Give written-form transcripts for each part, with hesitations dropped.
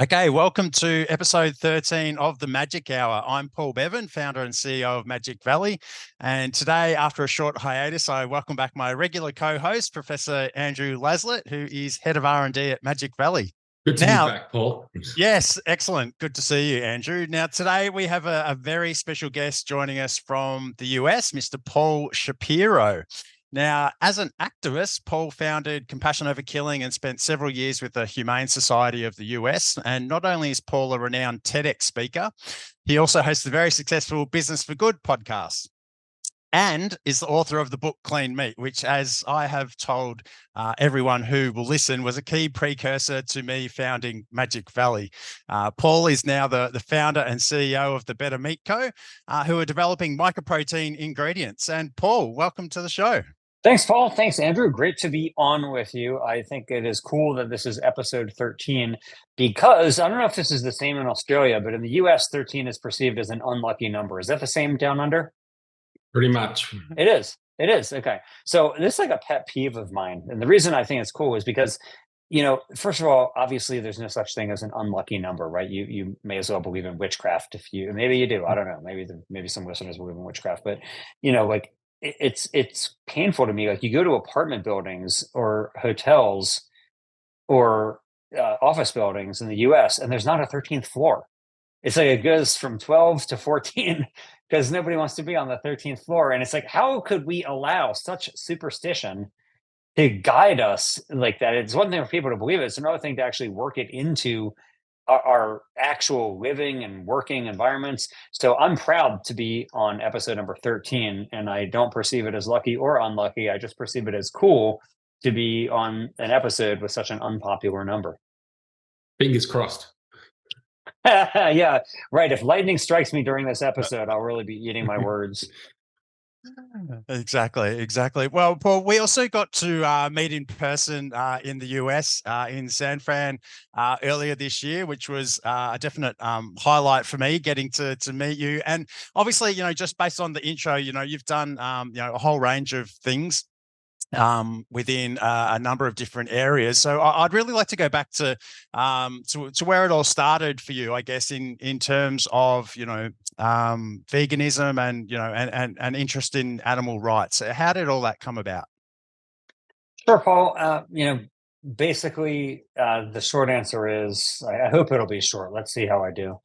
Okay, welcome to episode 13 of the Magic Hour. I'm Paul Bevan, founder and CEO of Magic Valley. And today, after a short hiatus, I welcome back my regular co-host, Professor Andrew Laslett, who is head of R&D at Magic Valley. Good to be Now, back, Paul. yes, excellent. Good to see you, Andrew. Now, today we have a very special guest joining us from the US, Mr. Paul Shapiro. Now, as an activist, Paul founded Compassion Over Killing and spent several years with the Humane Society of the US. And not only is Paul a renowned TEDx speaker, he also hosts the very successful Business for Good podcast and is the author of the book Clean Meat, which, as I have told everyone who will listen, was a key precursor to me founding Magic Valley. Paul is now the founder and CEO of the Better Meat Co., who are developing mycoprotein ingredients. And Paul, welcome to the show. Thanks, Paul. Thanks, Andrew. Great to be on with you. I think it is cool that this is episode 13 because I don't know if this is the same in Australia, but in the US, 13 is perceived as an unlucky number. Is that the same down under? Pretty much. It is. It is. Okay. So this is like a pet peeve of mine. And the reason I think it's cool is because, first of all, obviously there's no such thing as an unlucky number, right? You may as well believe in witchcraft maybe you do. I don't know. Maybe some listeners believe in witchcraft, but it's painful to me. Like you go to apartment buildings or hotels or office buildings in the US and there's not a 13th floor. It's like it goes from 12 to 14 because nobody wants to be on the 13th floor. And it's like, how could we allow such superstition to guide us like that? It's one thing for people to believe it. It's another thing to actually work it into our actual living and working environments. So I'm proud to be on episode number 13, and I don't perceive it as lucky or unlucky. I just perceive it as cool to be on an episode with such an unpopular number. Fingers crossed. Yeah, right. If lightning strikes me during this episode, I'll really be eating my words. Exactly. Well, Paul, we also got to meet in person in the US, in San Fran, earlier this year, which was a definite highlight for me, getting to meet you. And obviously, just based on the intro, you've done a whole range of things within a number of different areas. So I'd really like to go back to where it all started for you, I guess, in terms of veganism and interest in animal rights. How did all that come about? Sure, Paul. Basically, the short answer is I hope it'll be short. Let's see how I do.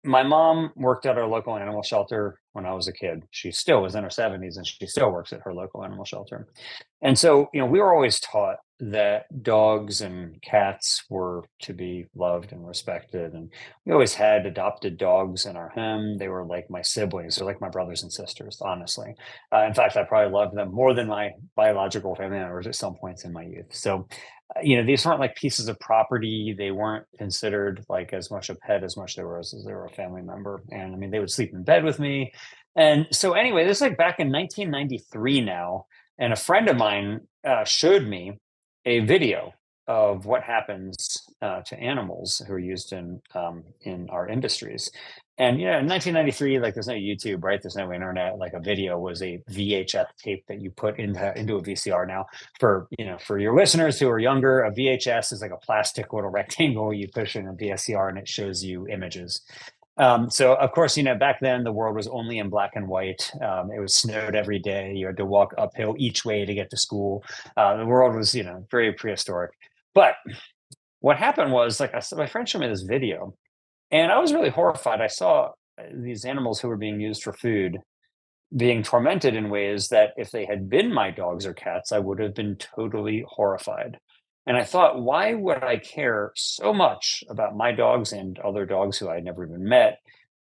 My mom worked at our local animal shelter when I was a kid. She still was in her 70s and she still works at her local animal shelter. And so, we were always taught that dogs and cats were to be loved and respected. And we always had adopted dogs in our home. They were like my siblings. They're like my brothers and sisters, honestly. In fact, I probably loved them more than my biological family members at some points in my youth. So these weren't like pieces of property. They weren't considered like as much a pet as much as they were a family member. And I mean, they would sleep in bed with me. And so anyway, this is like back in 1993 now. And a friend of mine showed me a video of what happens to animals who are used in our industries. And in 1993, like there's no YouTube, right? There's no internet. Like a video was a VHS tape that you put into a VCR. Now, for your listeners who are younger, a VHS is like a plastic little rectangle you push in a VCR, and it shows you images. So of course, back then the world was only in black and white. It was snowed every day. You had to walk uphill each way to get to school. The world was, very prehistoric. But what happened was, like my friend showed me this video, and I was really horrified. I saw these animals who were being used for food being tormented in ways that if they had been my dogs or cats, I would have been totally horrified. And I thought, why would I care so much about my dogs and other dogs who I had never even met,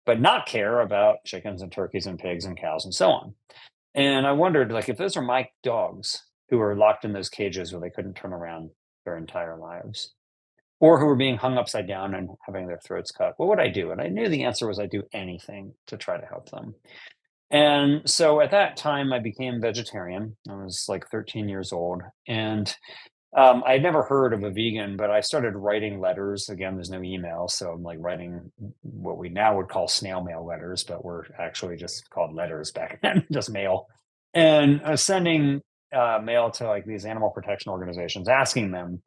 but not care about chickens and turkeys and pigs and cows and so on? And I wondered, like, if those are my dogs who are locked in those cages where they couldn't turn around their entire lives, or who were being hung upside down and having their throats cut, what would I do? And I knew the answer was I'd do anything to try to help them. And so at that time, I became vegetarian. I was like 13 years old. And I had never heard of a vegan, but I started writing letters. Again, there's no email. So I'm like writing what we now would call snail mail letters, but were actually just called letters back then, just mail. And I was sending mail to like these animal protection organizations, asking them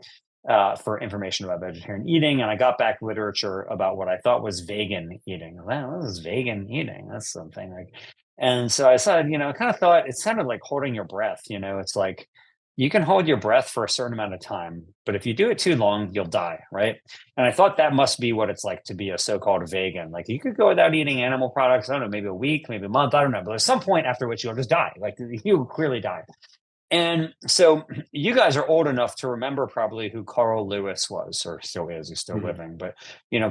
for information about vegetarian eating, and I got back literature about what I thought was vegan eating. Wow, this is vegan eating. That's something like. And so I said, I kind of thought it sounded like holding your breath. It's like you can hold your breath for a certain amount of time, but if you do it too long, you'll die, right? And I thought that must be what it's like to be a so-called vegan. Like you could go without eating animal products, I don't know, maybe a week, maybe a month, I don't know, but there's some point after which you'll just die. Like you clearly die. And so you guys are old enough to remember probably who Carl Lewis was, or still is, he's still living. But,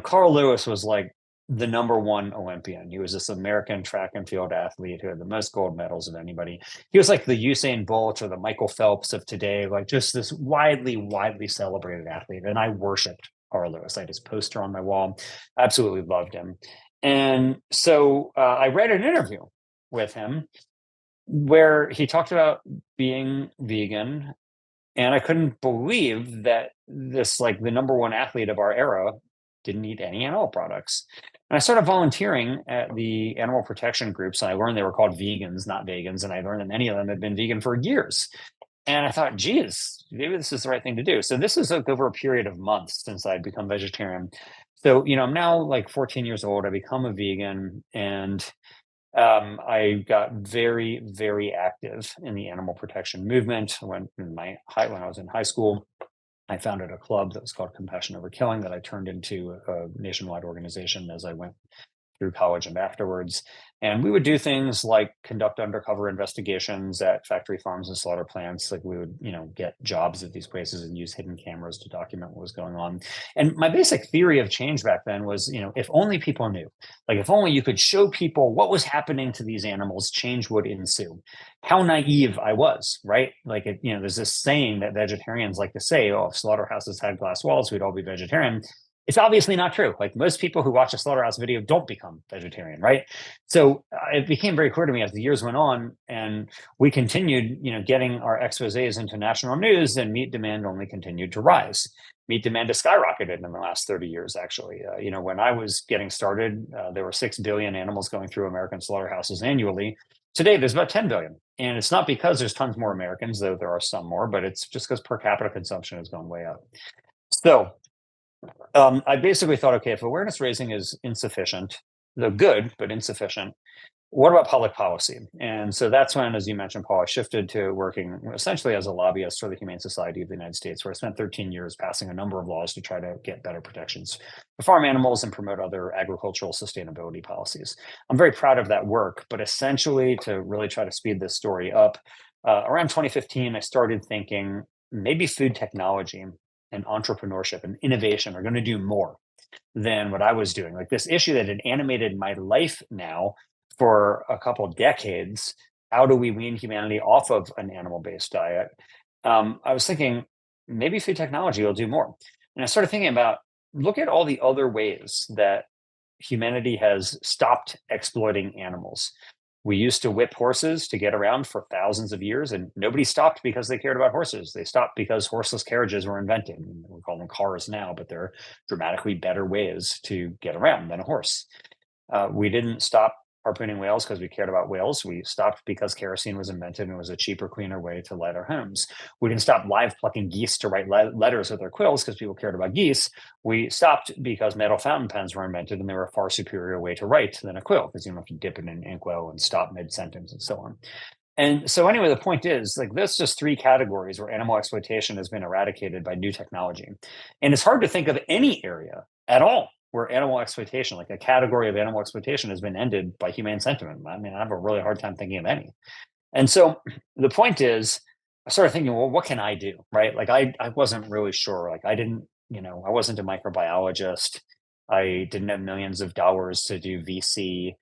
Carl Lewis was like the number one Olympian. He was this American track and field athlete who had the most gold medals of anybody. He was like the Usain Bolt or the Michael Phelps of today, like just this widely, widely celebrated athlete. And I worshiped Carl Lewis. I had his poster on my wall, absolutely loved him. And so I read an interview with him where he talked about being vegan, and I couldn't believe that this, like, the number one athlete of our era didn't eat any animal products. And I started volunteering at the animal protection groups, and I learned they were called vegans, not vegans, and I learned that many of them had been vegan for years. And I thought, geez, maybe this is the right thing to do. So this is like over a period of months since I'd become vegetarian. So, I'm now like 14 years old. I become a vegan, and I got very, very active in the animal protection movement. When I was in high school, I founded a club that was called Compassion Over Killing that I turned into a nationwide organization as I went through college and afterwards. And we would do things like conduct undercover investigations at factory farms and slaughter plants. Like we would, get jobs at these places and use hidden cameras to document what was going on. And my basic theory of change back then was, if only people knew, like if only you could show people what was happening to these animals, change would ensue. How naive I was, right? Like, there's this saying that vegetarians like to say, oh, if slaughterhouses had glass walls, we'd all be vegetarian. It's obviously not true. Like most people who watch a slaughterhouse video don't become vegetarian, right? So it became very clear to me as the years went on, and we continued, getting our exposés into national news, and meat demand only continued to rise. Meat demand has skyrocketed in the last 30 years, actually. When I was getting started, there were 6 billion animals going through American slaughterhouses annually. Today, there's about 10 billion. And it's not because there's tons more Americans, though there are some more, but it's just because per capita consumption has gone way up. So I basically thought, okay, if awareness raising is insufficient, though good, but insufficient, what about public policy? And so that's when, as you mentioned, Paul, I shifted to working essentially as a lobbyist for the Humane Society of the United States, where I spent 13 years passing a number of laws to try to get better protections for farm animals and promote other agricultural sustainability policies. I'm very proud of that work, but essentially to really try to speed this story up, around 2015, I started thinking maybe food technology and entrepreneurship and innovation are going to do more than what I was doing. Like this issue that had animated my life now for a couple decades. How do we wean humanity off of an animal-based diet? I was thinking maybe food technology will do more. And I started thinking about, look at all the other ways that humanity has stopped exploiting animals. We used to whip horses to get around for thousands of years, and nobody stopped because they cared about horses. They stopped because horseless carriages were invented. We call them cars now, but they're dramatically better ways to get around than a horse. We didn't stop harpooning whales because we cared about whales. We stopped because kerosene was invented and it was a cheaper, cleaner way to light our homes. We didn't stop live plucking geese to write letters with their quills because people cared about geese. We stopped because metal fountain pens were invented and they were a far superior way to write than a quill because you don't have to dip it in inkwell and stop mid-sentence and so on. And so anyway, the point is, like, there's just 3 categories where animal exploitation has been eradicated by new technology. And it's hard to think of any area at all where animal exploitation, like a category of animal exploitation, has been ended by humane sentiment. I mean, I have a really hard time thinking of any. And so the point is, I started thinking, well, what can I do? Right? Like I wasn't really sure. Like I didn't, I wasn't a microbiologist. I didn't have millions of dollars to do VC.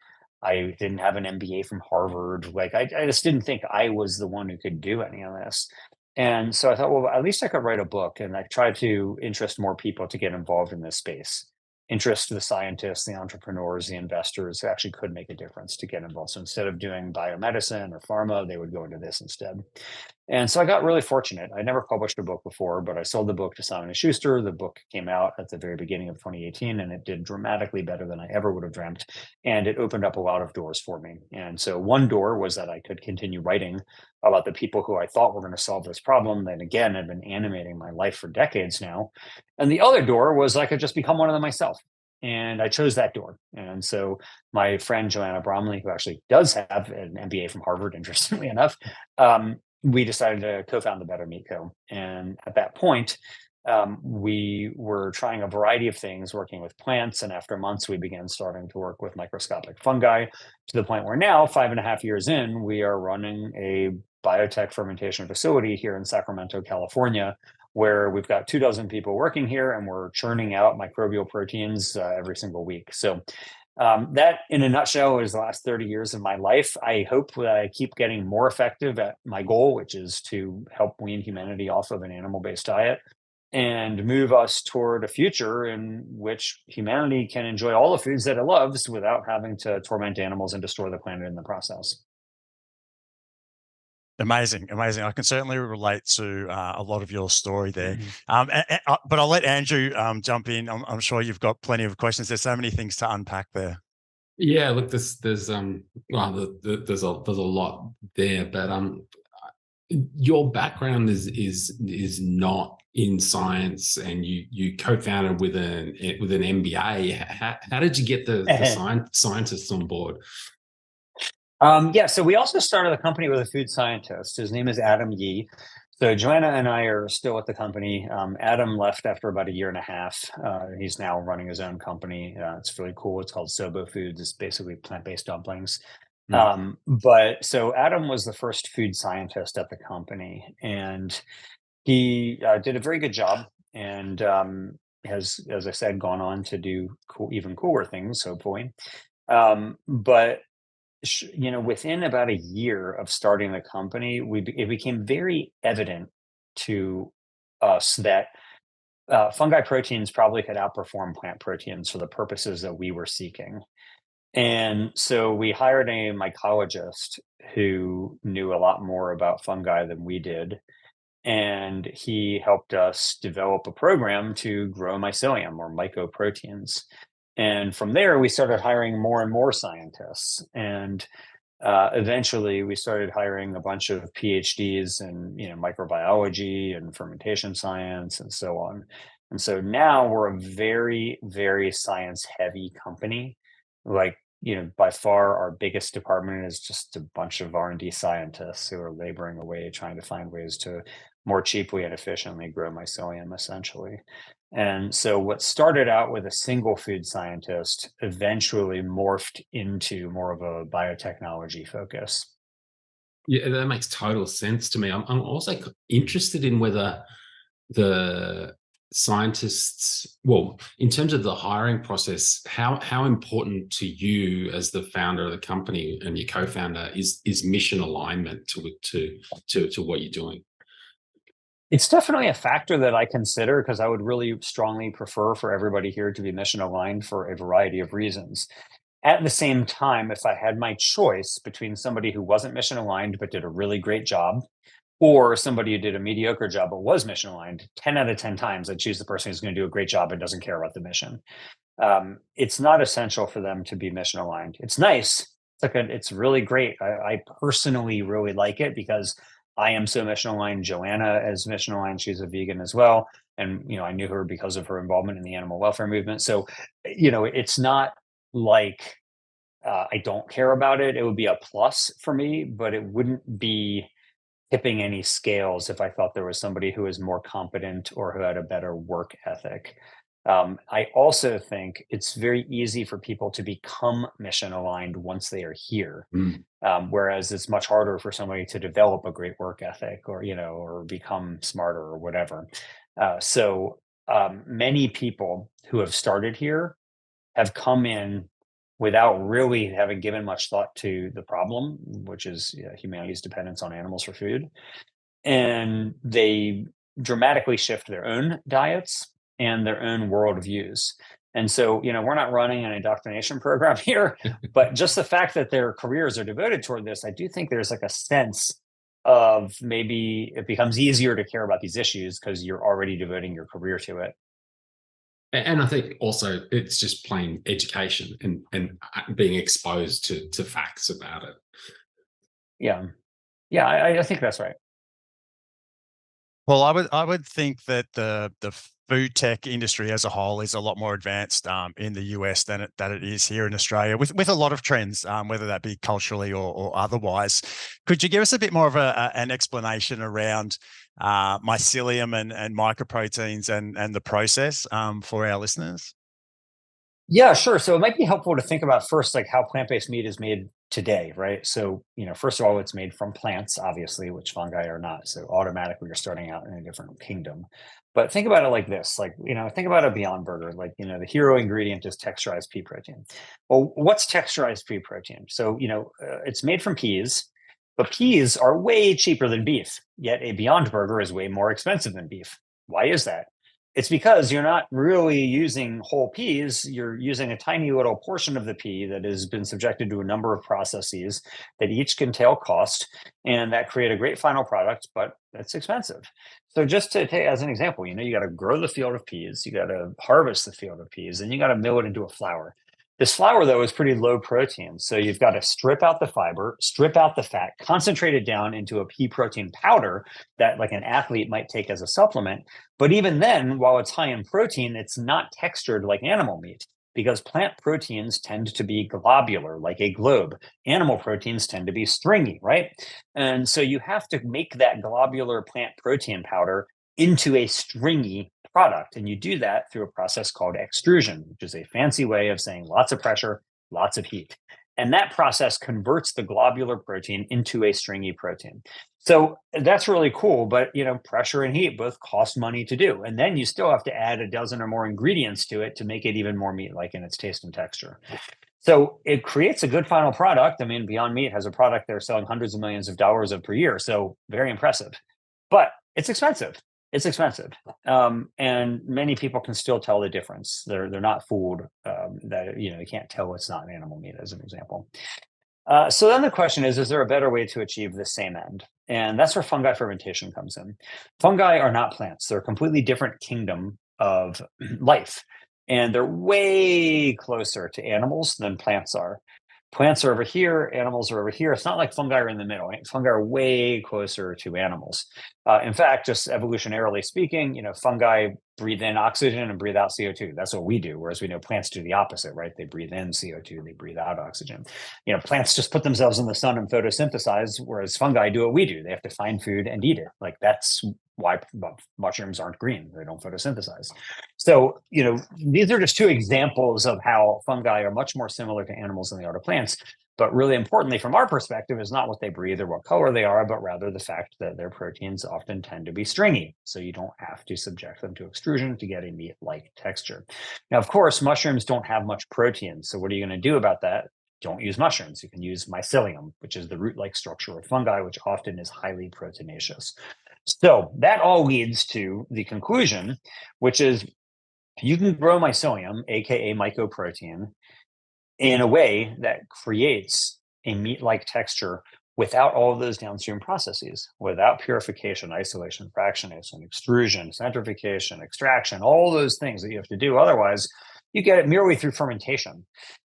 I didn't have an MBA from Harvard. Like I just didn't think I was the one who could do any of this. And so I thought, well, at least I could write a book, and I tried to interest more people to get involved in this space. interest the scientists, the entrepreneurs, the investors who actually could make a difference to get involved. So instead of doing biomedicine or pharma, they would go into this instead. And so I got really fortunate. I never published a book before, but I sold the book to Simon & Schuster. The book came out at the very beginning of 2018, and it did dramatically better than I ever would have dreamt. And it opened up a lot of doors for me. And so one door was that I could continue writing about the people who I thought were going to solve this problem that, again, had been animating my life for decades now. And the other door was I could just become one of them myself. And I chose that door. And so my friend Joanna Bromley, who actually does have an MBA from Harvard, interestingly enough, we decided to co-found the Better Meat Co. And at that point, we were trying a variety of things, working with plants. And after months, we began starting to work with microscopic fungi to the point where now, 5.5 years in, we are running a biotech fermentation facility here in Sacramento, California, where we've got 24 people working here, and we're churning out microbial proteins every single week. So that, in a nutshell, is the last 30 years of my life. I hope that I keep getting more effective at my goal, which is to help wean humanity off of an animal-based diet and move us toward a future in which humanity can enjoy all the foods that it loves without having to torment animals and destroy the planet in the process. Amazing. I can certainly relate to a lot of your story there. Mm-hmm. But I'll let Andrew jump in. I'm sure you've got plenty of questions. There's so many things to unpack there. Yeah, look, there's there's a lot there, but your background is not in science, and you co-founded with an MBA. How did you get the scientists on board? Yeah, so we also started the company with a food scientist. His name is Adam Yee. So Joanna and I are still at the company. Adam left after about 1.5 years. He's now running his own company. It's really cool. It's called Sobo Foods. It's basically plant-based dumplings. But so Adam was the first food scientist at the company, and he did a very good job, and has, as I said, gone on to do even cooler things, hopefully. But within about 1 year of starting the company, it became very evident to us that fungi proteins probably could outperform plant proteins for the purposes that we were seeking. And so we hired a mycologist who knew a lot more about fungi than we did. And he helped us develop a program to grow mycelium, or mycoproteins. And from there, we started hiring more and more scientists. And eventually, we started hiring a bunch of PhDs in microbiology and fermentation science and so on. And so now we're a very, very science-heavy company. Like, by far our biggest department is just a bunch of R&D scientists who are laboring away trying to find ways to more cheaply and efficiently grow mycelium, essentially. And so what started out with a single food scientist eventually morphed into more of a biotechnology focus. Yeah, that makes total sense to me. I'm also interested in whether the scientists, well, in terms of the hiring process, how important to you as the founder of the company and your co-founder is mission alignment to what you're doing? It's definitely a factor that I consider, because I would really strongly prefer for everybody here to be mission aligned for a variety of reasons. At the same time, if I had my choice between somebody who wasn't mission aligned but did a really great job, or somebody who did a mediocre job but was mission aligned, 10 out of 10 times I'd choose the person who's going to do a great job and doesn't care about the mission. It's not essential for them to be mission aligned. It's nice. It's really great. I personally really like it because I am so mission aligned. Joanna is mission aligned. She's a vegan as well. And, I knew her because of her involvement in the animal welfare movement. So, it's not like I don't care about it. It would be a plus for me, but it wouldn't be tipping any scales if I thought there was somebody who was more competent or who had a better work ethic. I also think it's very easy for people to become mission aligned once they are here. Whereas it's much harder for somebody to develop a great work ethic or become smarter or whatever. So many people who have started here have come in without really having given much thought to the problem, which is humanity's dependence on animals for food. And they dramatically shift their own diets and their own worldviews. And so, we're not running an indoctrination program here, but just the fact that their careers are devoted toward this, I do think there's like a sense of maybe it becomes easier to care about these issues because you're already devoting your career to it. And I think also it's just plain education and being exposed to facts about it. Yeah. Yeah, I think that's right. Well, I would think that the food tech industry as a whole is a lot more advanced in the US than it is here in Australia, with a lot of trends, whether that be culturally or otherwise. Could you give us a bit more of an explanation around mycelium and mycoproteins and the process for our listeners? Yeah, sure. So it might be helpful to think about first, like how plant-based meat is made today, right? So, first of all, it's made from plants, obviously, which fungi are not. So automatically you're starting out in a different kingdom. But think about it like this, like, think about a Beyond Burger, like, the hero ingredient is texturized pea protein. Well, what's texturized pea protein? So, it's made from peas, but peas are way cheaper than beef, yet a Beyond Burger is way more expensive than beef. Why is that? It's because you're not really using whole peas. You're using a tiny little portion of the pea that has been subjected to a number of processes that each entail cost and that create a great final product, but it's expensive. So just to take as an example, you got to grow the field of peas, you got to harvest the field of peas, and you got to mill it into a flour. This flour, though, is pretty low protein. So you've got to strip out the fiber, strip out the fat, concentrate it down into a pea protein powder that like an athlete might take as a supplement. But even then, while it's high in protein, it's not textured like animal meat because plant proteins tend to be globular, like a globe. Animal proteins tend to be stringy, right? And so you have to make that globular plant protein powder into a stringy product. And you do that through a process called extrusion, which is a fancy way of saying lots of pressure, lots of heat. And that process converts the globular protein into a stringy protein. So that's really cool, but pressure and heat both cost money to do. And then you still have to add a dozen or more ingredients to it to make it even more meat-like in its taste and texture. So it creates a good final product. I mean, Beyond Meat has a product they're selling hundreds of millions of dollars of per year. So very impressive, but it's expensive. It's expensive. And many people can still tell the difference. They're not fooled that, you can't tell it's not animal meat as an example. So then the question is there a better way to achieve the same end? And that's where fungi fermentation comes in. Fungi are not plants. They're a completely different kingdom of life. And they're way closer to animals than plants are. Plants are over here, animals are over here. It's not like fungi are in the middle. Right? Fungi are way closer to animals. In fact, just evolutionarily speaking, fungi breathe in oxygen and breathe out CO2. That's what we do. Whereas we know plants do the opposite, right? They breathe in CO2, they breathe out oxygen. Plants just put themselves in the sun and photosynthesize, whereas fungi do what we do. They have to find food and eat it. Like that's why mushrooms aren't green. They don't photosynthesize. So, these are just two examples of how fungi are much more similar to animals than they are to plants. But really importantly, from our perspective, is not what they breathe or what color they are, but rather the fact that their proteins often tend to be stringy. So you don't have to subject them to extrusion to get a meat-like texture. Now, of course, mushrooms don't have much protein. So what are you going to do about that? Don't use mushrooms. You can use mycelium, which is the root-like structure of fungi, which often is highly proteinaceous. So that all leads to the conclusion, which is you can grow mycelium, aka mycoprotein, in a way that creates a meat-like texture without all of those downstream processes, without purification, isolation, fractionation, extrusion, centrifugation, extraction, all those things that you have to do. Otherwise, you get it merely through fermentation.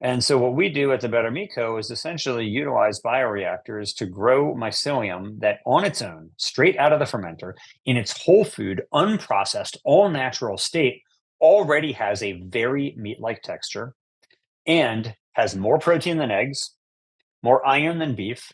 And so what we do at the Better Meat Co. is essentially utilize bioreactors to grow mycelium that on its own, straight out of the fermenter, in its whole food, unprocessed, all natural state, already has a very meat-like texture and has more protein than eggs, more iron than beef,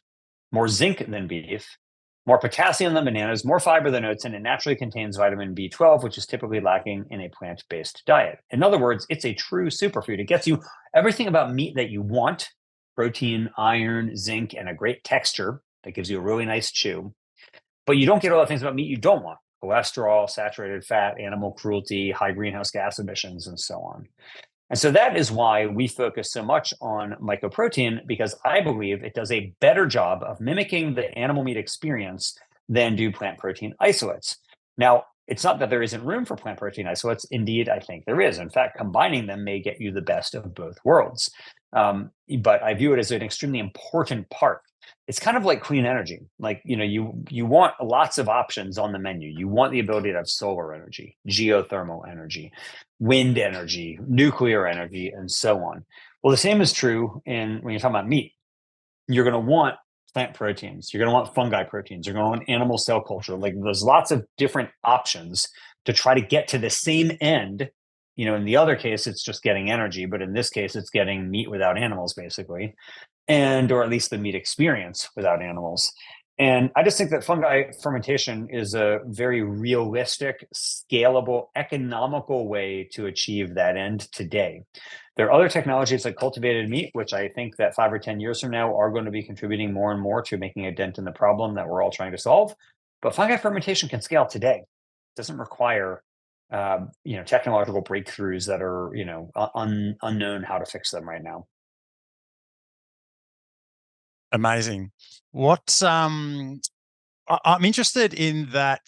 more zinc than beef, more potassium than bananas, more fiber than oats, and it naturally contains vitamin B12, which is typically lacking in a plant-based diet. In other words, it's a true superfood. It gets you everything about meat that you want: protein, iron, zinc, and a great texture that gives you a really nice chew. But you don't get all the things about meat you don't want: cholesterol, saturated fat, animal cruelty, high greenhouse gas emissions, and so on. And so that is why we focus so much on mycoprotein, because I believe it does a better job of mimicking the animal meat experience than do plant protein isolates. Now, It's not that there isn't room for plant protein isolates. Indeed, I think there is. In fact, combining them may get you the best of both worlds. But I view it as an extremely important part. It's kind of like clean energy. Like, you want lots of options on the menu. You want the ability to have solar energy, geothermal energy, wind energy, nuclear energy, and so on. Well, the same is true when you're talking about meat. You're going to want plant proteins. You're going to want fungi proteins. You're going to want animal cell culture. Like, there's lots of different options to try to get to the same end. In the other case, it's just getting energy, but in this case, it's getting meat without animals, basically, or at least the meat experience without animals. And I just think that fungi fermentation is a very realistic, scalable, economical way to achieve that end today. There are other technologies like cultivated meat, which I think that 5 or 10 years from now are going to be contributing more and more to making a dent in the problem that we're all trying to solve. But fungi fermentation can scale today. It doesn't require technological breakthroughs that are unknown how to fix them right now. Amazing. I'm interested in that.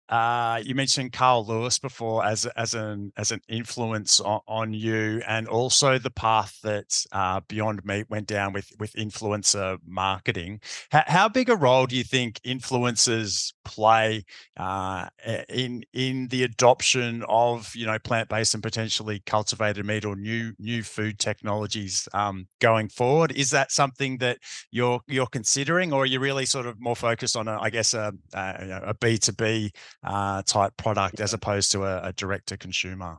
You mentioned Carl Lewis before as an influence on you, and also the path that Beyond Meat went down with influencer marketing. How big a role do you think influencers play in the adoption of plant-based and potentially cultivated meat or new food technologies going forward? Is that something that you're considering, or are you really sort of more focused on a B2B type product as opposed to a direct to consumer?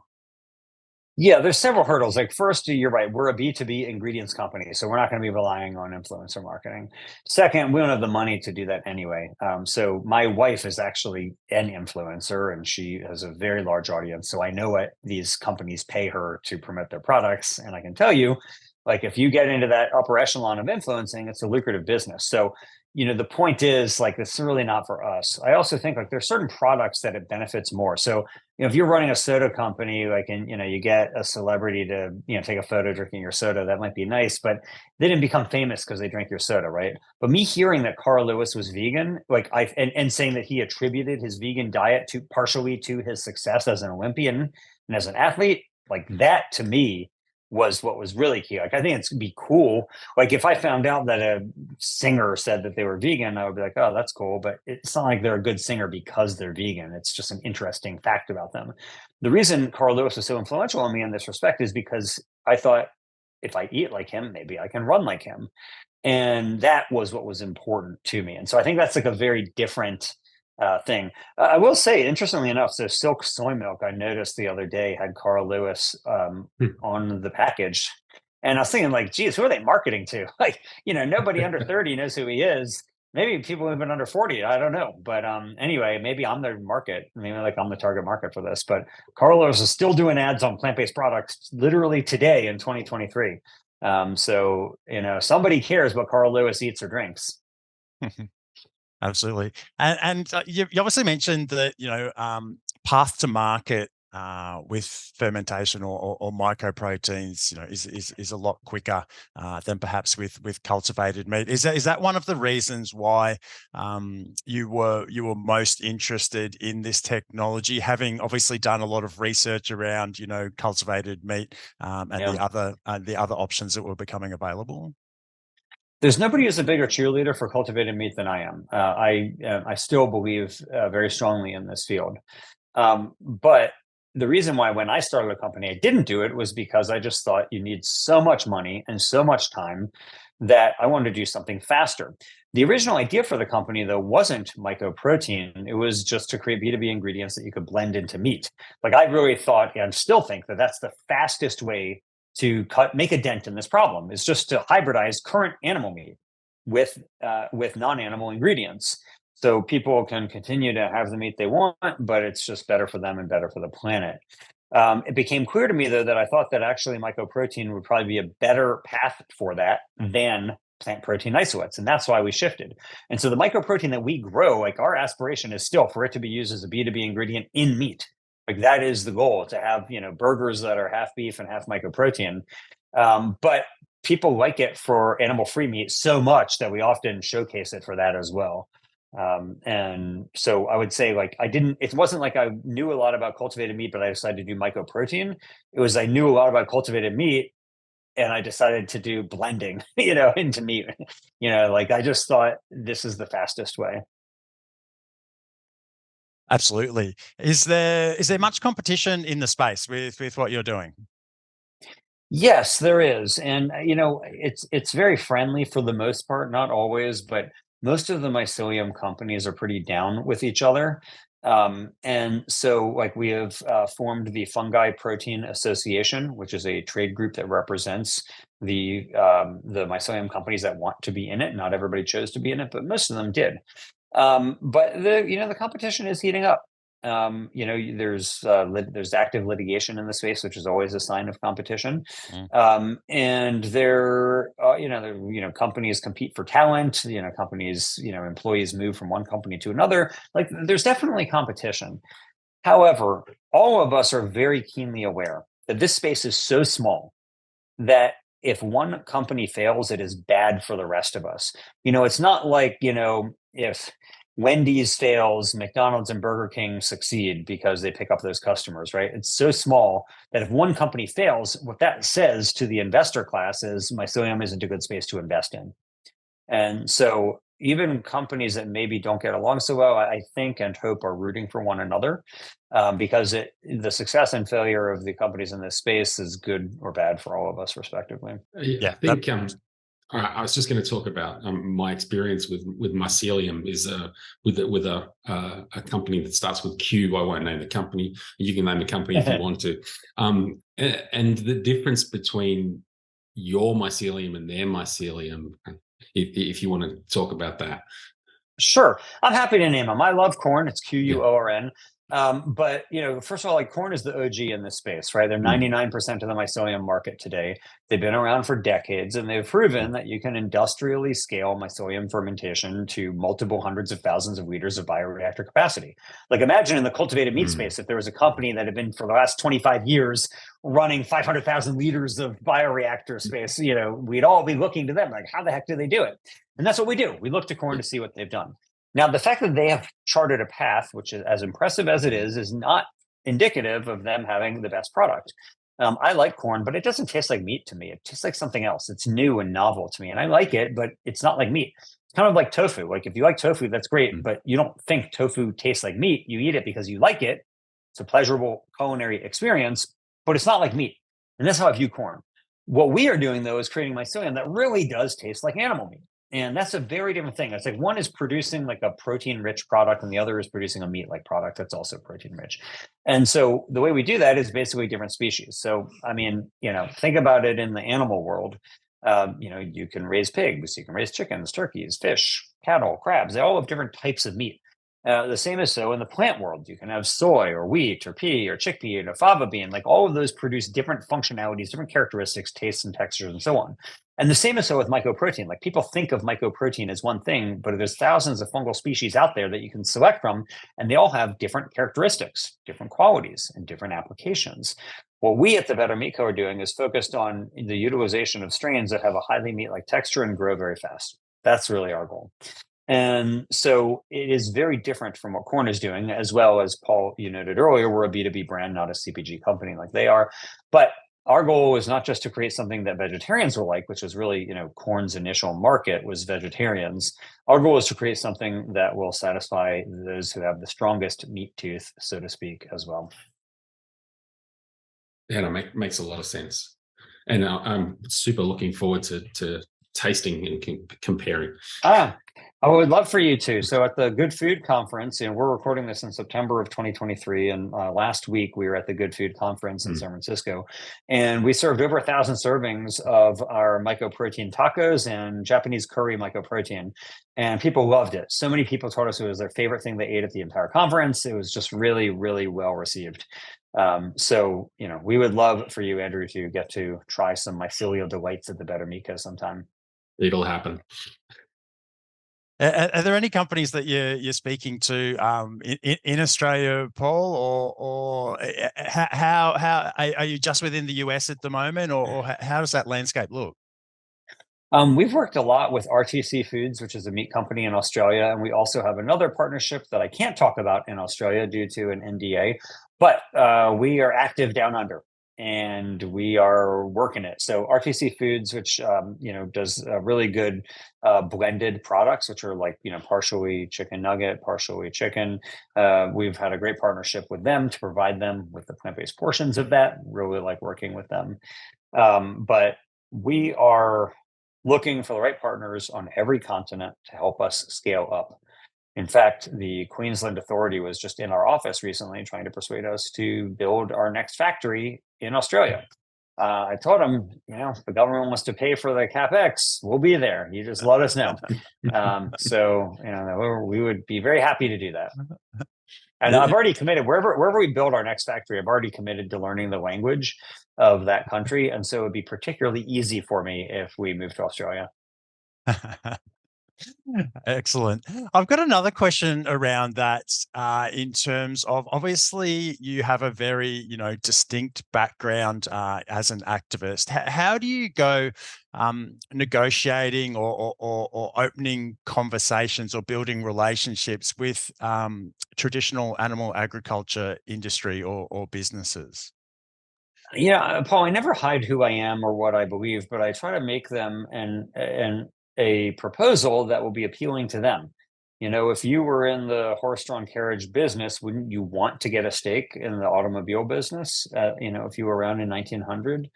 Yeah, there's several hurdles. Like, first, you're right. We're a B2B ingredients company, so we're not going to be relying on influencer marketing. Second, we don't have the money to do that anyway. So my wife is actually an influencer, and she has a very large audience. So I know what these companies pay her to promote their products. And I can tell you, like, if you get into that upper echelon of influencing, it's a lucrative business. So the point is, like, it's really not for us. I also think, like, there's certain products that it benefits more. So, if you're running a soda company, like, and you get a celebrity to take a photo drinking your soda, that might be nice, but they didn't become famous because they drank your soda, right? But me hearing that Carl Lewis was vegan, like, and saying that he attributed his vegan diet to partially to his success as an Olympian and as an athlete, like, that to me was what was really key. Like, I think it's gonna be cool. Like, if I found out that a singer said that they were vegan, I would be like, oh, that's cool. But it's not like they're a good singer because they're vegan. It's just an interesting fact about them. The reason Carl Lewis was so influential on me in this respect is because I thought, if I eat like him, maybe I can run like him. And that was what was important to me. And so I think that's like a very different thing. I will say, interestingly enough, so Silk soy milk, I noticed the other day, had Carl Lewis on the package. And I was thinking, like, geez, who are they marketing to? Like, nobody under 30 knows who he is. Maybe people who've been under 40, I don't know. But anyway, maybe I'm the market. Maybe, like, I'm the target market for this. But Carl Lewis is still doing ads on plant-based products literally today in 2023. So, somebody cares what Carl Lewis eats or drinks. Absolutely. And you obviously mentioned that, path to market with fermentation or mycoproteins, is a lot quicker than perhaps with cultivated meat. Is that one of the reasons why you were most interested in this technology, having obviously done a lot of research around, cultivated meat and the other options that were becoming available? There's nobody who's a bigger cheerleader for cultivated meat than I am. I still believe very strongly in this field. But the reason why, when I started a company, I didn't do it was because I just thought you need so much money and so much time that I wanted to do something faster. The original idea for the company, though, wasn't mycoprotein. It was just to create B2B ingredients that you could blend into meat. Like, I really thought, and still think, that that's the fastest way to make a dent in this problem, is just to hybridize current animal meat with non-animal ingredients. So people can continue to have the meat they want, but it's just better for them and better for the planet. It became clear to me, though, that I thought that actually mycoprotein would probably be a better path for that than plant protein isolates. And that's why we shifted. And so the mycoprotein that we grow, like, our aspiration is still for it to be used as a B2B ingredient in meat. Like, that is the goal, to have, burgers that are half beef and half mycoprotein. But people like it for animal-free meat so much that we often showcase it for that as well. And so I would say, like, it wasn't like I knew a lot about cultivated meat, but I decided to do mycoprotein. It was, I knew a lot about cultivated meat and I decided to do blending, into meat. Like, I just thought this is the fastest way. Absolutely. Is there much competition in the space with what you're doing? Yes, there is. And it's very friendly for the most part, not always, but most of the mycelium companies are pretty down with each other. And so, like, we have formed the Fungi Protein Association, which is a trade group that represents the mycelium companies that want to be in it. Not everybody chose to be in it, but most of them did. But the competition is heating up. There's active litigation in the space, which is always a sign of competition. Mm. And companies compete for talent. Companies, employees move from one company to another. Like, there's definitely competition. However, all of us are very keenly aware that this space is so small that if one company fails, it is bad for the rest of us. It's not like, if Wendy's fails, McDonald's and Burger King succeed because they pick up those customers, right? It's so small that if one company fails, what that says to the investor class is mycelium isn't a good space to invest in. And so even companies that maybe don't get along so well, I think and hope are rooting for one another, because the success and failure of the companies in this space is good or bad for all of us, respectively. I think. I was just going to talk about my experience with mycelium is with a company that starts with Q. I won't name the company. You can name the company if you want to. And the difference between your mycelium and their mycelium, if you want to talk about that. Sure. I'm happy to name them. I love corn. It's Quorn. But first of all, like, corn is the OG in this space, right? They're 99% of the mycelium market today. They've been around for decades, and they've proven that you can industrially scale mycelium fermentation to multiple hundreds of thousands of liters of bioreactor capacity. Like, imagine in the cultivated meat space, if there was a company that had been for the last 25 years running 500,000 liters of bioreactor space, we'd all be looking to them like, how the heck do they do it? And that's what we do. We look to corn to see what they've done. Now, the fact that they have charted a path, which is as impressive as it is not indicative of them having the best product. I like corn, but it doesn't taste like meat to me. It tastes like something else. It's new and novel to me, and I like it, but it's not like meat. It's kind of like tofu. Like, if you like tofu, that's great, but you don't think tofu tastes like meat. You eat it because you like it. It's a pleasurable culinary experience, but it's not like meat. And that's how I view corn. What we are doing, though, is creating mycelium that really does taste like animal meat. And that's a very different thing. It's like, one is producing like a protein rich product and the other is producing a meat like product that's also protein rich. And so the way we do that is basically different species. So, I mean, think about it in the animal world. You can raise pigs, you can raise chickens, turkeys, fish, cattle, crabs. They all have different types of meat. The same is so in the plant world. You can have soy or wheat or pea or chickpea or fava bean. Like, all of those produce different functionalities, different characteristics, tastes and textures and so on. And the same is so with mycoprotein. Like, people think of mycoprotein as one thing, but there's thousands of fungal species out there that you can select from, and they all have different characteristics, different qualities, and different applications. What we at the Better Meat Co. are doing is focused on the utilization of strains that have a highly meat-like texture and grow very fast. That's really our goal. And so it is very different from what corn is doing, as well as Paul, you noted earlier, we're a B2B brand, not a CPG company like they are. But our goal is not just to create something that vegetarians will like, which is really, corn's initial market was vegetarians. Our goal is to create something that will satisfy those who have the strongest meat tooth, so to speak, as well. Yeah, that makes a lot of sense. And I'm super looking forward to tasting and comparing. I would love for you to. So at the Good Food Conference, we're recording this in September of 2023. And last week we were at the Good Food Conference in San Francisco, and we served over 1,000 servings of our mycoprotein tacos and Japanese curry mycoprotein. And people loved it. So many people told us it was their favorite thing they ate at the entire conference. It was just really, really well received. So, we would love for you, Andrew, to get to try some mycelial delights at the Better Meat Co. sometime. It'll happen. Are there any companies that you're speaking to in Australia, Paul, or how are you just within the US at the moment, or how does that landscape look? We've worked a lot with RTC Foods, which is a meat company in Australia, and we also have another partnership that I can't talk about in Australia due to an NDA. But we are active down under, and we are working it. So RTC Foods, which does really good blended products, which are like partially chicken nugget, partially chicken. We've had a great partnership with them to provide them with the plant-based portions of that. Really like working with them, but we are looking for the right partners on every continent to help us scale up. In fact, the Queensland Authority was just in our office recently trying to persuade us to build our next factory in Australia. I told them, if the government wants to pay for the capex, we'll be there. You just let us know. We would be very happy to do that. And I've already committed wherever we build our next factory. I've already committed to learning the language of that country, and so it'd be particularly easy for me if we move to Australia. Excellent. I've got another question around that in terms of, obviously you have a very, distinct background as an activist. How do you go negotiating or opening conversations or building relationships with traditional animal agriculture industry or businesses? Yeah, Paul, I never hide who I am or what I believe, but I try to make them and a proposal that will be appealing to them. If you were in the horse-drawn carriage business, wouldn't you want to get a stake in the automobile business? If you were around in 1900,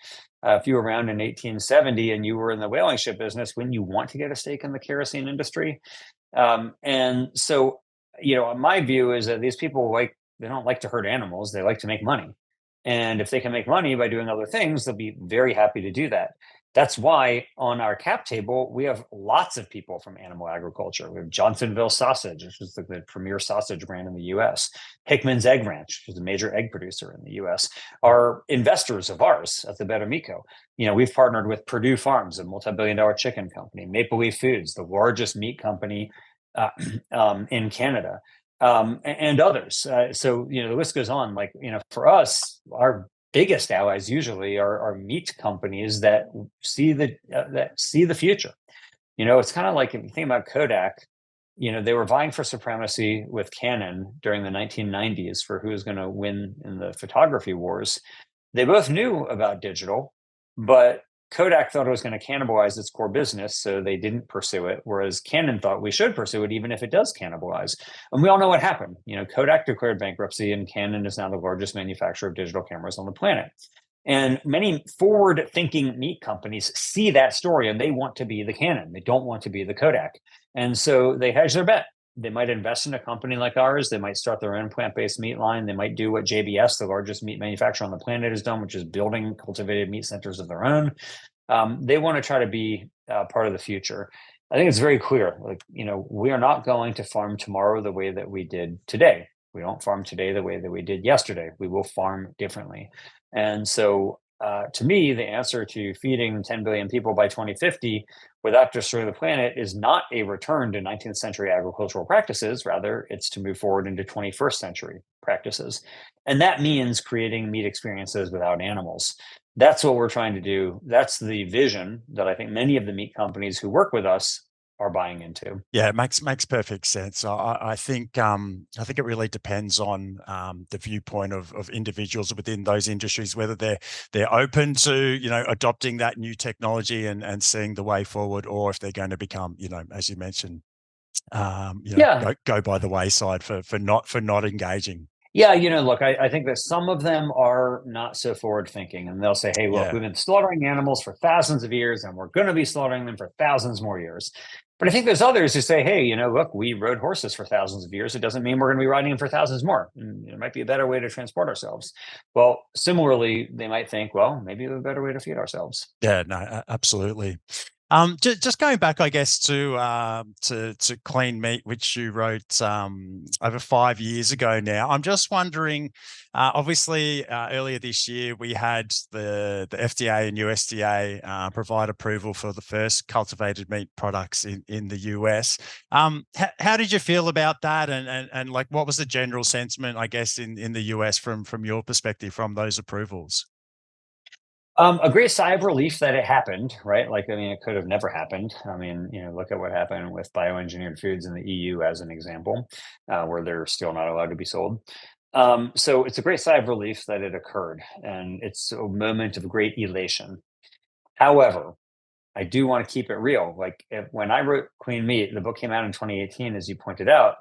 if you were around in 1870 and you were in the whaling ship business, wouldn't you want to get a stake in the kerosene industry? And so, my view is that these people they don't like to hurt animals; they like to make money. And if they can make money by doing other things, they'll be very happy to do that. That's why on our cap table, we have lots of people from animal agriculture. We have Johnsonville Sausage, which is the premier sausage brand in the US. Hickman's Egg Ranch, which is a major egg producer in the US, are investors of ours at the Betamico. We've partnered with Purdue Farms, a multi-billion-dollar chicken company, Maple Leaf Foods, the largest meat company in Canada. And others. So the list goes on. For us, our biggest allies usually are meat companies that see the future. It's kind of like if you think about Kodak. They were vying for supremacy with Canon during the 1990s for who was going to win in the photography wars. They both knew about digital, but Kodak thought it was going to cannibalize its core business, so they didn't pursue it, whereas Canon thought we should pursue it even if it does cannibalize. And we all know what happened. Kodak declared bankruptcy, and Canon is now the largest manufacturer of digital cameras on the planet. And many forward-thinking meat companies see that story, and they want to be the Canon. They don't want to be the Kodak. And so they hedge their bet. They might invest in a company like ours. They might start their own plant-based meat line. They might do what JBS, the largest meat manufacturer on the planet, has done, which is building cultivated meat centers of their own. They want to try to be part of the future. I think it's very clear. We are not going to farm tomorrow the way that we did today. We don't farm today the way that we did yesterday. We will farm differently. And so, to me, the answer to feeding 10 billion people by 2050 without destroying the planet is not a return to 19th century agricultural practices. Rather, it's to move forward into 21st century practices. And that means creating meat experiences without animals. That's what we're trying to do. That's the vision that I think many of the meat companies who work with us are buying into. Yeah, it makes perfect sense. I think it really depends on the viewpoint of individuals within those industries, whether they're open to adopting that new technology and seeing the way forward, or if they're going to become, as you mentioned, go by the wayside for not engaging. Yeah, look, I think that some of them are not so forward thinking, and they'll say, hey, look, we've been slaughtering animals for thousands of years, and we're going to be slaughtering them for thousands more years. But I think there's others who say, hey, look, we rode horses for thousands of years. It doesn't mean we're going to be riding them for thousands more. And it might be a better way to transport ourselves. Well, similarly, they might think, well, maybe a better way to feed ourselves. Yeah, no, absolutely. Just going back, I guess, to Clean Meat, which you wrote over 5 years ago now. I'm just wondering, obviously, earlier this year, we had the FDA and USDA provide approval for the first cultivated meat products in the US. How did you feel about that? And like, what was the general sentiment, I guess, in the US from your perspective, from those approvals? A great sigh of relief that it happened, right? Like, I mean, it could have never happened. I mean, look at what happened with bioengineered foods in the EU as an example, where they're still not allowed to be sold. So it's a great sigh of relief that it occurred, and it's a moment of great elation. However, I do want to keep it real. Like, when I wrote Queen Meat, the book came out in 2018, as you pointed out.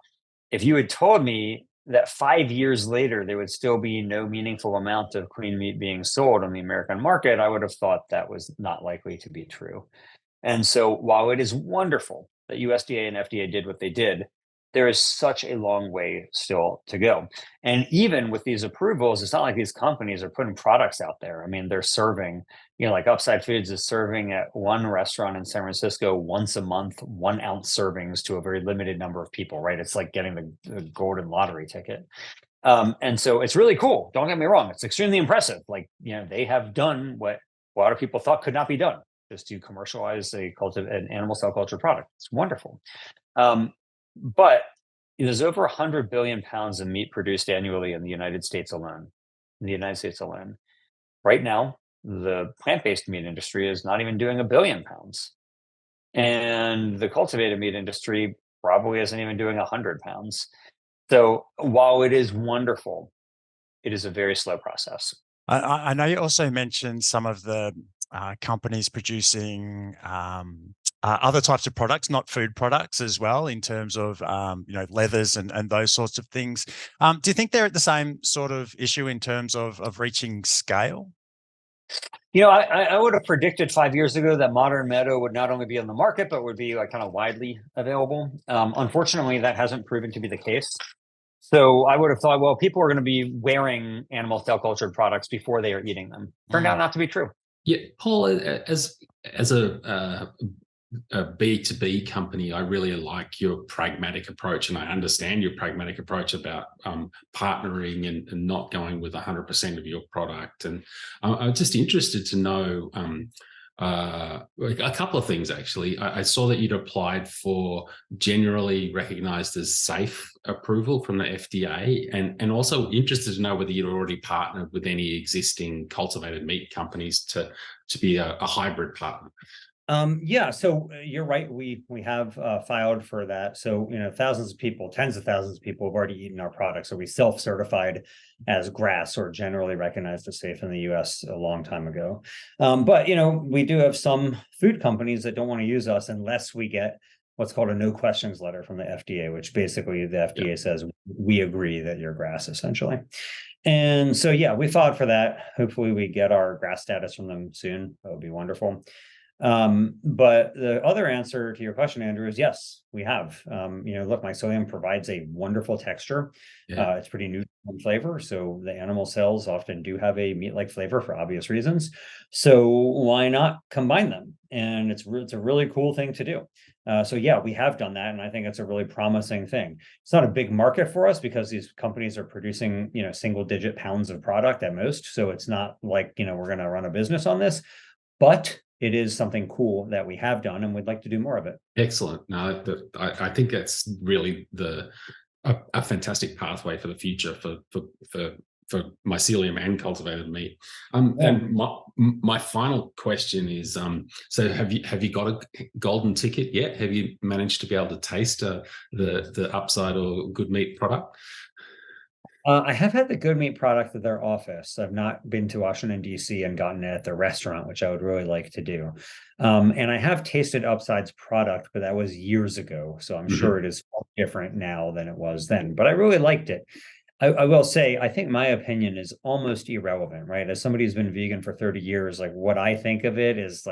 If you had told me that 5 years later there would still be no meaningful amount of Queen Meat being sold on the American market, I would have thought that was not likely to be true. And so, while it is wonderful that USDA and FDA did what they did, there is such a long way still to go. And even with these approvals, it's not like these companies are putting products out there. I mean, they're serving, like Upside Foods is serving at one restaurant in San Francisco once a month, 1 ounce servings to a very limited number of people, right? It's like getting the golden lottery ticket. And so it's really cool. Don't get me wrong. It's extremely impressive. Like, they have done what a lot of people thought could not be done, just to commercialize an animal cell culture product. It's wonderful. But there's over 100 billion pounds of meat produced annually in the United States alone. In the United States alone. Right now, the plant-based meat industry is not even doing 1 billion pounds. And the cultivated meat industry probably isn't even doing 100 pounds. So while it is wonderful, it is a very slow process. I know you also mentioned some of the companies producing other types of products, not food products as well, in terms of leathers and those sorts of things. Do you think they're at the same sort of issue in terms of reaching scale? I would have predicted 5 years ago that modern meadow would not only be on the market, but would be like kind of widely available. Unfortunately, that hasn't proven to be the case. So I would have thought, well, people are going to be wearing animal cell cultured products before they are eating them. Turned out not to be true. Yeah, Paul, as a B2B company, I really like your pragmatic approach, and I understand your pragmatic approach about partnering and not going with 100% of your product. And I'm just interested to know a couple of things, actually. I saw that you'd applied for generally recognized as safe approval from the FDA, and also interested to know whether you'd already partnered with any existing cultivated meat companies to be a hybrid partner. Yeah, so you're right. We have filed for that. So, thousands of people, tens of thousands of people have already eaten our product. So we self-certified as GRAS, or generally recognized as safe, in the US a long time ago. But, we do have some food companies that don't want to use us unless we get what's called a no questions letter from the FDA, which basically the FDA says, we agree that you're GRAS, essentially. And so, yeah, we filed for that. Hopefully we get our GRAS status from them soon. That would be wonderful. But the other answer to your question, Andrew, is yes, we have. Look, mycelium provides a wonderful texture. Yeah. It's pretty neutral in flavor. So the animal cells often do have a meat-like flavor for obvious reasons. So why not combine them? And it's a really cool thing to do. So yeah, we have done that. And I think it's a really promising thing. It's not a big market for us because these companies are producing, single-digit pounds of product at most. So it's not like, we're going to run a business on this. But it is something cool that we have done, and we'd like to do more of it. Excellent. No, I think that's really a fantastic pathway for the future for mycelium and cultivated meat. And my final question is: so have you got a golden ticket yet? Have you managed to be able to taste the Upside or Good Meat product? I have had the Good Meat product at their office. I've not been to Washington, D.C. and gotten it at the restaurant, which I would really like to do. And I have tasted Upside's product, but that was years ago. So I'm sure it is different now than it was then. But I really liked it. I will say, I think my opinion is almost irrelevant, right? As somebody who's been vegan for 30 years, like what I think of it is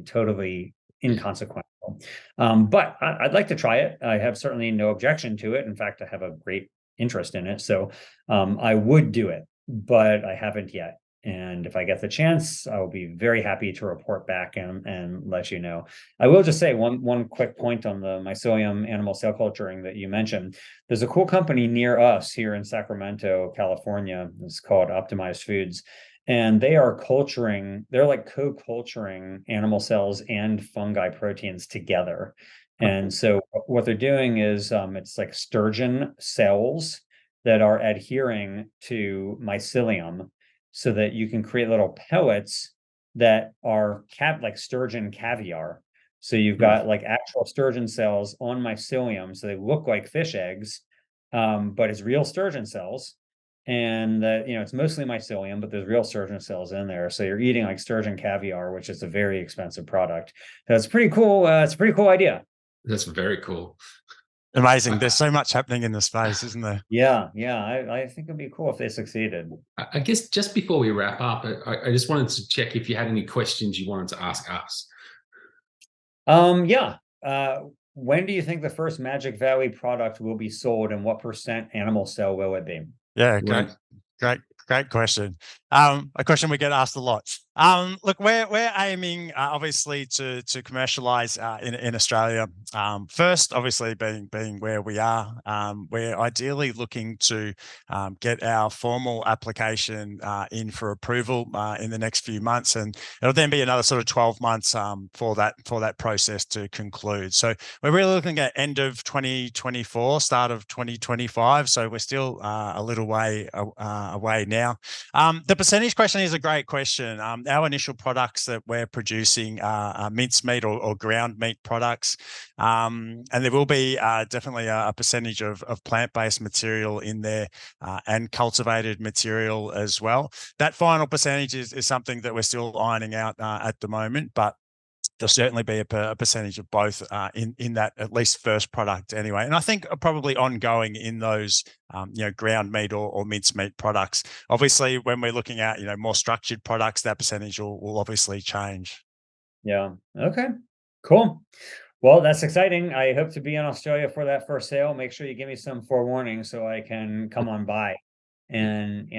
totally inconsequential. But I'd like to try it. I have certainly no objection to it. In fact, I have a great interest in it. So I would do it, but I haven't yet. And if I get the chance, I will be very happy to report back and let you know. I will just say one quick point on the mycelium animal cell culturing that you mentioned. There's a cool company near us here in Sacramento, California. It's called Optimized Foods. And they're like co-culturing animal cells and fungi proteins together. And so what they're doing is it's like sturgeon cells that are adhering to mycelium so that you can create little pellets that are like sturgeon caviar. So you've got like actual sturgeon cells on mycelium, so they look like fish eggs, but it's real sturgeon cells. And it's mostly mycelium, but there's real sturgeon cells in there. So you're eating like sturgeon caviar, which is a very expensive product. That's pretty cool. It's a pretty cool idea. That's very cool. Amazing. There's so much happening in the space, isn't there? Yeah. I think it'd be cool if they succeeded. I guess just before we wrap up, I just wanted to check if you had any questions you wanted to ask us. Yeah. When do you think the first Magic Valley product will be sold, and what % animal cell will it be? Yeah, great question. A question we get asked a lot. Look, we're aiming obviously to commercialize in Australia. First, obviously being where we are, we're ideally looking to get our formal application in for approval in the next few months, and it'll then be another sort of 12 months for that process to conclude. So we're really looking at end of 2024, start of 2025. So we're still a little way away now. The percentage question is a great question. Our initial products that we're producing are mincemeat or ground meat products. And there will be definitely a percentage of plant-based material in there and cultivated material as well. That final percentage is something that we're still ironing out at the moment, but there'll certainly be a percentage of both in that at least first product anyway. And I think probably ongoing in those, ground meat or mincemeat products. Obviously, when we're looking at, more structured products, that percentage will obviously change. Yeah. Okay. Cool. Well, that's exciting. I hope to be in Australia for that first sale. Make sure you give me some forewarning so I can come on by. And,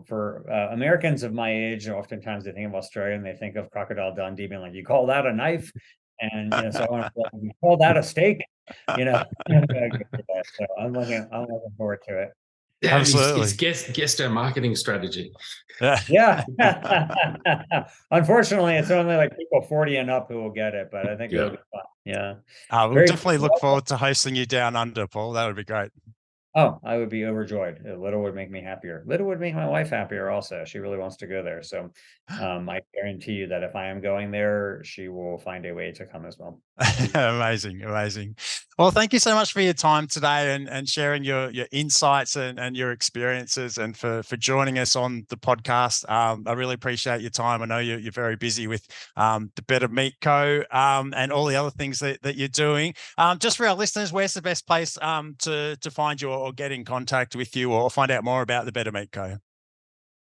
for Americans of my age, oftentimes they think of Australia and they think of Crocodile Dundee being like, you call that a knife? And, so I want to you call that a steak? So I'm looking forward to it. Yeah, Absolutely. It's guessed our marketing strategy. Yeah. Unfortunately, it's only like people 40 and up who will get it, but I think it'll be fun. Yeah. We'll definitely look forward to hosting you down under, Paul. That would be great. Oh, I would be overjoyed. Little would make me happier. Little would make my wife happier also. She really wants to go there. So I guarantee you that if I am going there, she will find a way to come as well. Amazing. Well, thank you so much for your time today and sharing your insights and your experiences, and for joining us on the podcast. I really appreciate your time. I know you're very busy with the Better Meat Co. And all the other things that you're doing. Just for our listeners, where's the best place to find you or get in contact with you or find out more about the Better Meat Co.?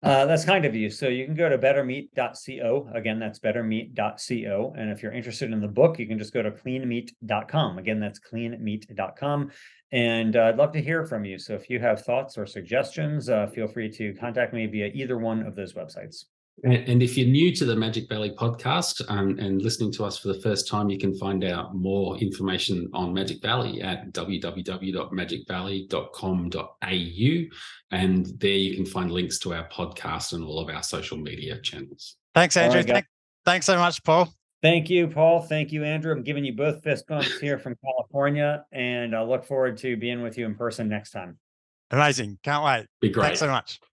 That's kind of you. So you can go to bettermeat.co. Again, that's bettermeat.co. And if you're interested in the book, you can just go to cleanmeat.com. Again, that's cleanmeat.com. And I'd love to hear from you. So if you have thoughts or suggestions, feel free to contact me via either one of those websites. And if you're new to the Magic Valley podcast and listening to us for the first time, you can find out more information on Magic Valley at www.magicvalley.com.au. And there you can find links to our podcast and all of our social media channels. Thanks, Andrew. Thanks so much, Paul. Thank you, Paul. Thank you, Andrew. I'm giving you both fist bumps here from California, and I look forward to being with you in person next time. Amazing. Can't wait. Be great. Thanks so much.